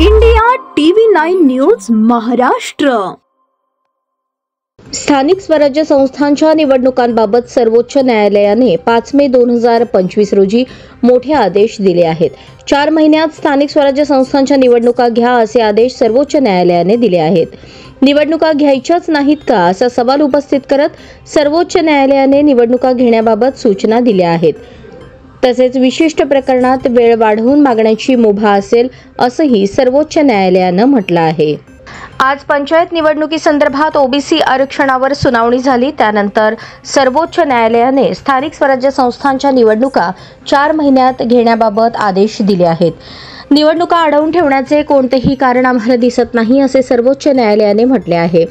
India TV 9 news Maharashtra. स्थानिक स्वराज्य संस्थांच्या निवडणुकांबाबत सर्वोच्च न्यायालयाने 5 मे 2025 रोजी मोठे आदेश दिले आहेत। 4 महिन्यात स्थानिक स्वराज्य संस्थांच्या निवडणुका घ्या असे आदेश सर्वोच्च न्यायालयाने दिले आहेत। निवडणुका घ्यायच्याच नाहीत का असा सवाल उपस्थित करत सर्वोच्च न्यायालयाने निवडणुका घेण्याबाबत सूचना दिल्या आहेत। तसेच विशिष्ट प्रकरणात वेळ वाढवून मागण्याची मुभा असेल असंही सर्वोच्च न्यायालयानं म्हटलं आहे। आज पंचायत निवडणुकीसंदर्भात ओबीसी आरक्षणावर सुनावणी झाली। त्यानंतर सर्वोच्च न्यायालयाने स्थानिक स्वराज्य संस्थांच्या निवडणुका 4 महिन्यात घेण्याबाबत आदेश दिले आहेत। निवडणुका अडवून ठेवण्याचे कोणतेही कारण आम्हाला दिसत नाही असे सर्वोच्च न्यायालयाने म्हटले आहे।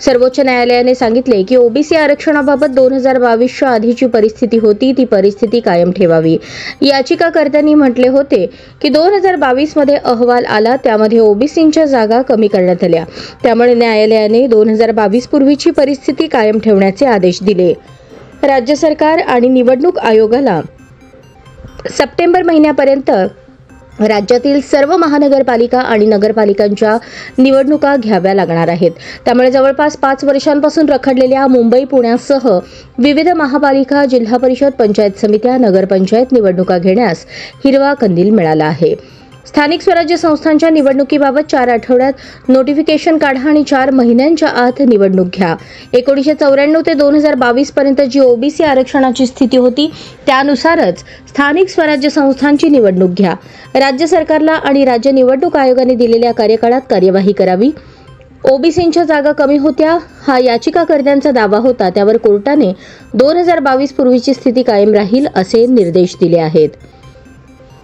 सर्वोच्च न्यायालयाने सांगितले की ओबीसी आरक्षणाबाबत 2022च्या आधीची परिस्थिती होती ती परिस्थिती कायम ठेवावी। याचिकाकर्त्यांनी म्हटले होते की 2022 मध्ये अहवाल आला त्यामध्ये ओबीसींच्या जागा कमी करण्यात आल्या, त्यामुळे न्यायालयाने 2022 पूर्वीची परिस्थिती कायम ठेवण्याचे आदेश दिले। राज्य सरकार आणि निवडणूक आयोगाला सप्टेंबर महिन्यापर्यंत राज्यातील सर्व महानगरपालिका आणि नगरपालिकांच्या निवडणुका घ्याव्या लागणार आहेत। त्यामुळे जवळपास 5 वर्षांपासून रखडलेल्या मुंबई, पुण्यासह विविध महापालिका, जिल्हा परिषद, पंचायत समित्या, नगरपंचायत निवडणुका घेण्यास हिरवा कंदील मिळाला आहे। स्थानिक स्वराज्य संस्थांच्या निवडणुकीबाबत 4 आठवड्यात नोटिफिकेशन काढा आणि 4 महिन्यांच्या आत निवडणूक घ्या। 1994 ते 2022 पर्यंत जी ओबीसी आरक्षणाची स्थिती होती त्यानुसारच स्थानिक स्वराज्य संस्थांची निवडणूक घ्या। राज्य सरकारला आणि राज्य निवडणूक आयोगाने दिलेल्या कार्यकाळात कार्यवाही करावी। ओबीसींच्या जागा कमी होत्या हा याचिकाकर्त्यांचा दावा होता, त्यावर कोर्टाने 2022 पूर्वीची स्थिती कायम राहील असे निर्देश दिले आहेत।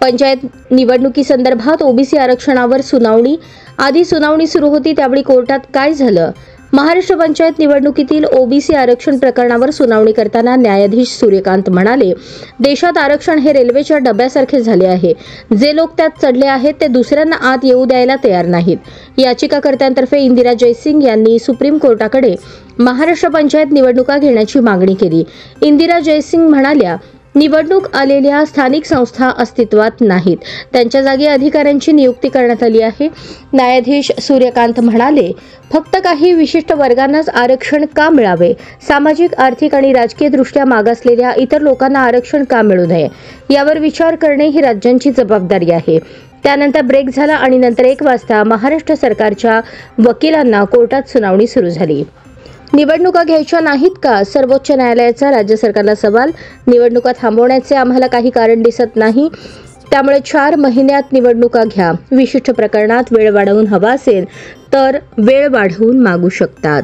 पंचायत निवडणुकीसंदर्भात ओबीसी आरक्षणावर सुनावणी सुरू होती त्यावेळी कोर्टात काय झालं? महाराष्ट्र पंचायत निवडणुकीतील ओबीसी आरक्षण प्रकरणावर सुनावणी करताना न्यायाधीश सूर्यकांत म्हणाले, देशात आरक्षण हे रेल्वेच्या डब्यासारखे झाले आहे। जे लोक त्यात चढले आहेत ते दुसऱ्यांना आत येऊ द्यायला तयार नाहीत। याचिकाकर्त्यांतर्फे इंदिरा जयसिंग यांनी सुप्रीम कोर्टाकडे महाराष्ट्र पंचायत निवडणुका घेण्याची मागणी केली। इंदिरा जयसिंग म्हणाल्या, निवडणूक आलेल्या स्थानिक संस्था अस्तित्वात नाहीत, त्यांच्या जागी अधिकाऱ्यांची नियुक्ती करण्यात आली आहे। न्यायाधीश सूर्यकांत म्हणाले, फक्त काही विशिष्ट वर्गांनाच आरक्षण का मिळावे? सामाजिक, आर्थिक आणि राजकीय दृष्ट्या मागासलेल्या इतर लोकांना आरक्षण का मिळू नये यावर विचार करणे ही राज्यांची जबाबदारी आहे। त्यानंतर ब्रेक झाला आणि नंतर 1 वाजता महाराष्ट्र सरकारच्या वकिलांना कोर्टात सुनावणी सुरू झाली। निवडणुका घ्यायच्या नाहीत का? सर्वोच्च न्यायालयाचा राज्य सरकारला सवाल। निवडणुका थांबवण्याचे आम्हाला काही कारण दिसत नाही, त्यामुळे 4 महिन्यात निवडणुका घ्या। विशिष्ट प्रकरणात वेळ वाढवून हवा असेल तर वेळ वाढवून मागू शकतात।